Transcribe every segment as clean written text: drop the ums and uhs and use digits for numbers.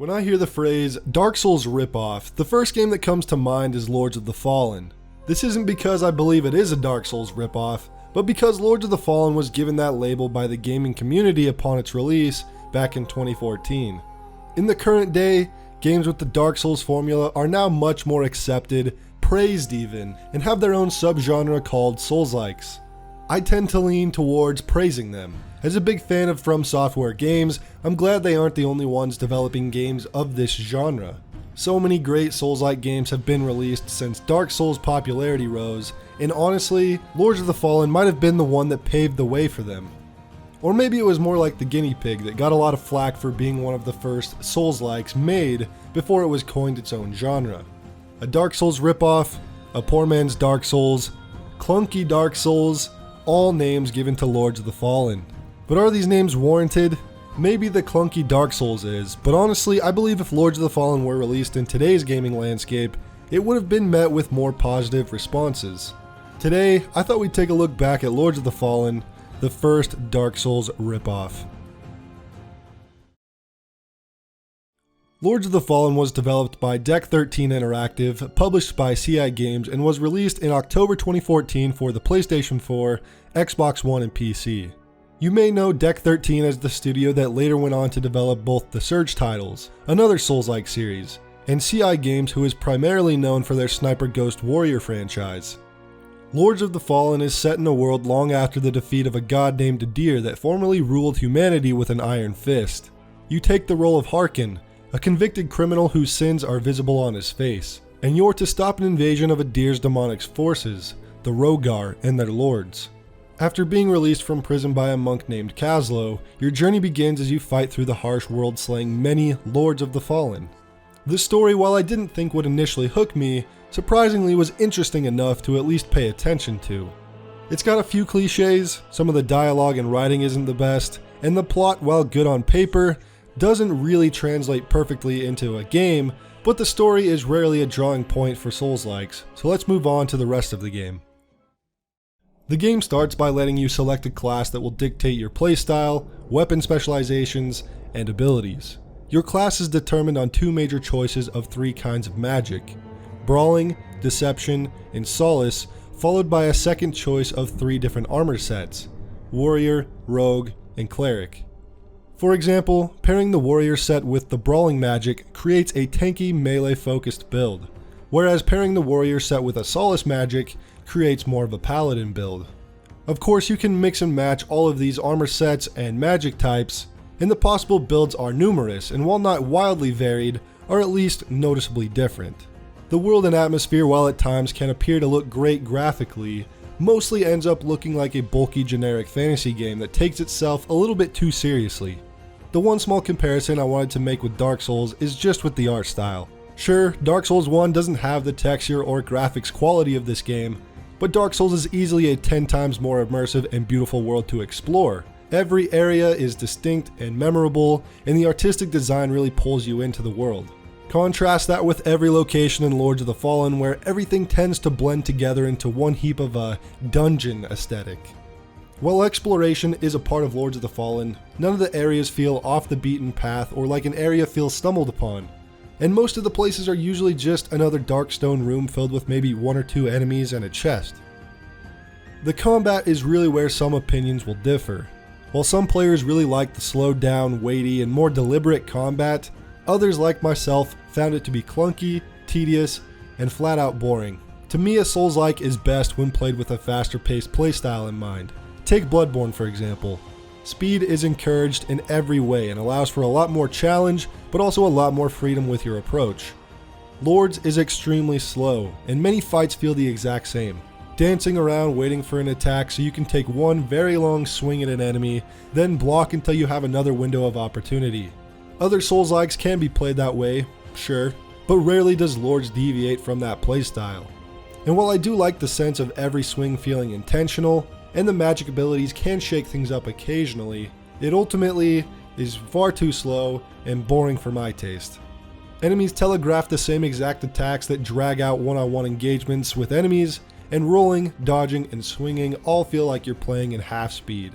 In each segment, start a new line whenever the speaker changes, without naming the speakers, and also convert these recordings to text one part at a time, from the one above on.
When I hear the phrase Dark Souls Ripoff, the first game that comes to mind is Lords of the Fallen. This isn't because I believe it is a Dark Souls ripoff, but because Lords of the Fallen was given that label by the gaming community upon its release back in 2014. In the current day, games with the Dark Souls formula are now much more accepted, praised even, and have their own subgenre called soulslikes. I tend to lean towards praising them. As a big fan of From Software games, I'm glad they aren't the only ones developing games of this genre. So many great Souls-like games have been released since Dark Souls' popularity rose, and honestly, Lords of the Fallen might have been the one that paved the way for them. Or maybe it was more like the guinea pig that got a lot of flack for being one of the first Souls-likes made before it was coined its own genre. A Dark Souls ripoff, a poor man's Dark Souls, clunky Dark Souls, all names given to Lords of the Fallen. But are these names warranted? Maybe the clunky Dark Souls is, but honestly I believe if Lords of the Fallen were released in today's gaming landscape, it would have been met with more positive responses. Today, I thought we'd take a look back at Lords of the Fallen, the first Dark Souls ripoff. Lords of the Fallen was developed by Deck 13 Interactive, published by CI Games, and was released in October 2014 for the PlayStation 4, Xbox One, and PC. You may know Deck 13 as the studio that later went on to develop both the Surge titles, another Souls-like series, and CI Games, who is primarily known for their Sniper Ghost Warrior franchise. Lords of the Fallen is set in a world long after the defeat of a god named Adir that formerly ruled humanity with an iron fist. You take the role of Harkin, a convicted criminal whose sins are visible on his face, and you're to stop an invasion of Adir's demonic forces, the Rogar, and their lords. After being released from prison by a monk named Kaslo, your journey begins as you fight through the harsh world, slaying many Lords of the Fallen. This story, while I didn't think would initially hook me, surprisingly was interesting enough to at least pay attention to. It's got a few cliches, some of the dialogue and writing isn't the best, and the plot, while good on paper, doesn't really translate perfectly into a game, but the story is rarely a drawing point for Souls-likes, so let's move on to the rest of the game. The game starts by letting you select a class that will dictate your playstyle, weapon specializations, and abilities. Your class is determined on two major choices of three kinds of magic: Brawling, Deception, and Solace, followed by a second choice of three different armor sets: Warrior, Rogue, and Cleric. For example, pairing the Warrior set with the Brawling magic creates a tanky melee-focused build, whereas pairing the Warrior set with a Solace magic creates more of a Paladin build. Of course, you can mix and match all of these armor sets and magic types, and the possible builds are numerous, and while not wildly varied, are at least noticeably different. The world and atmosphere, while at times can appear to look great graphically, mostly ends up looking like a bulky generic fantasy game that takes itself a little bit too seriously. The one small comparison I wanted to make with Dark Souls is just with the art style. Sure, Dark Souls 1 doesn't have the texture or graphics quality of this game, but Dark Souls is easily a 10 times more immersive and beautiful world to explore. Every area is distinct and memorable, and the artistic design really pulls you into the world. Contrast that with every location in Lords of the Fallen, where everything tends to blend together into one heap of a dungeon aesthetic. While exploration is a part of Lords of the Fallen, none of the areas feel off the beaten path or like an area feels stumbled upon. And most of the places are usually just another dark stone room filled with maybe one or two enemies and a chest. The combat is really where some opinions will differ. While some players really like the slowed down, weighty, and more deliberate combat, others like myself found it to be clunky, tedious, and flat out boring. To me, a Souls-like is best when played with a faster paced playstyle in mind. Take Bloodborne for example. Speed is encouraged in every way and allows for a lot more challenge, but also a lot more freedom with your approach. Lords is extremely slow, and many fights feel the exact same. Dancing around waiting for an attack so you can take one very long swing at an enemy, then block until you have another window of opportunity. Other Souls-likes can be played that way, sure, but rarely does Lords deviate from that playstyle. And while I do like the sense of every swing feeling intentional, and the magic abilities can shake things up occasionally, it ultimately is far too slow and boring for my taste. Enemies telegraph the same exact attacks that drag out one-on-one engagements with enemies, and rolling, dodging, and swinging all feel like you're playing in half speed.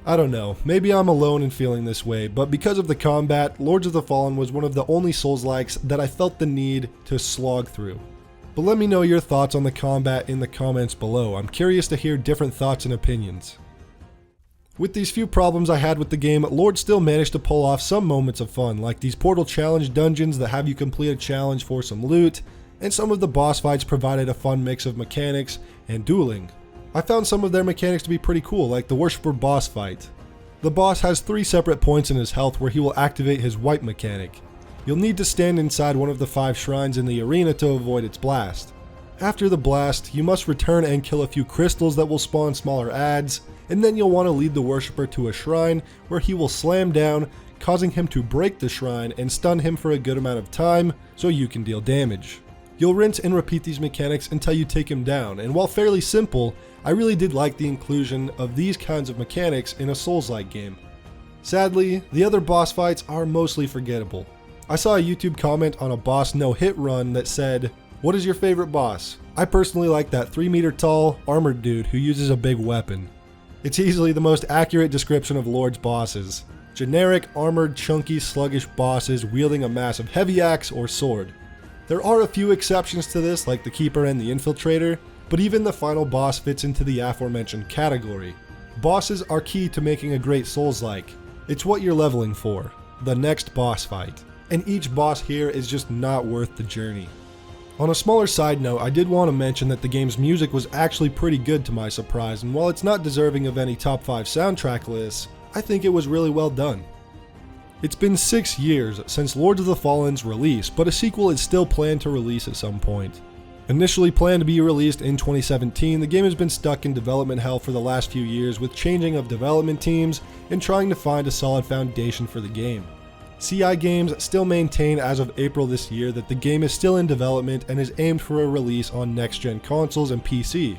I don't know, maybe I'm alone in feeling this way, but because of the combat, Lords of the Fallen was one of the only Souls-likes that I felt the need to slog through. But let me know your thoughts on the combat in the comments below. I'm curious to hear different thoughts and opinions. With these few problems I had with the game, Lord still managed to pull off some moments of fun, like these portal challenge dungeons that have you complete a challenge for some loot, and some of the boss fights provided a fun mix of mechanics and dueling. I found some of their mechanics to be pretty cool, like the Worshipper boss fight. The boss has 3 separate points in his health where he will activate his wipe mechanic. You'll need to stand inside one of the 5 shrines in the arena to avoid its blast. After the blast, you must return and kill a few crystals that will spawn smaller adds, and then you'll want to lead the Worshipper to a shrine where he will slam down, causing him to break the shrine and stun him for a good amount of time so you can deal damage. You'll rinse and repeat these mechanics until you take him down, and while fairly simple, I really did like the inclusion of these kinds of mechanics in a Souls-like game. Sadly, the other boss fights are mostly forgettable. I saw a YouTube comment on a boss no-hit run that said, "What is your favorite boss?" I personally like that 3-meter tall, armored dude who uses a big weapon. It's easily the most accurate description of Lord's bosses. Generic, armored, chunky, sluggish bosses wielding a massive heavy axe or sword. There are a few exceptions to this, like the Keeper and the Infiltrator, but even the final boss fits into the aforementioned category. Bosses are key to making a great Souls-like. It's what you're leveling for, the next boss fight. And each boss here is just not worth the journey. On a smaller side note, I did want to mention that the game's music was actually pretty good to my surprise, and while it's not deserving of any top 5 soundtrack lists, I think it was really well done. It's been 6 years since Lords of the Fallen's release, but a sequel is still planned to release at some point. Initially planned to be released in 2017, the game has been stuck in development hell for the last few years with changing of development teams and trying to find a solid foundation for the game. CI Games still maintain as of April this year that the game is still in development and is aimed for a release on next-gen consoles and PC.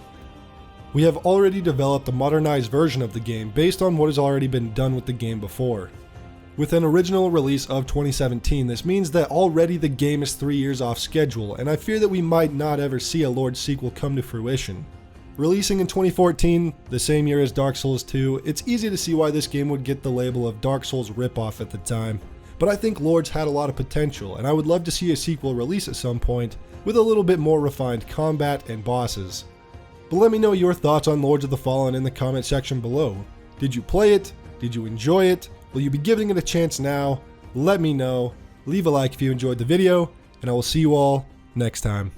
We have already developed a modernized version of the game based on what has already been done with the game before. With an original release of 2017, this means that already the game is 3 years off schedule, and I fear that we might not ever see a Lord sequel come to fruition. Releasing in 2014, the same year as Dark Souls 2, it's easy to see why this game would get the label of Dark Souls Ripoff at the time. But I think Lords had a lot of potential, and I would love to see a sequel release at some point with a little bit more refined combat and bosses. But let me know your thoughts on Lords of the Fallen in the comment section below. Did you play it? Did you enjoy it? Will you be giving it a chance now? Let me know. Leave a like if you enjoyed the video, and I will see you all next time.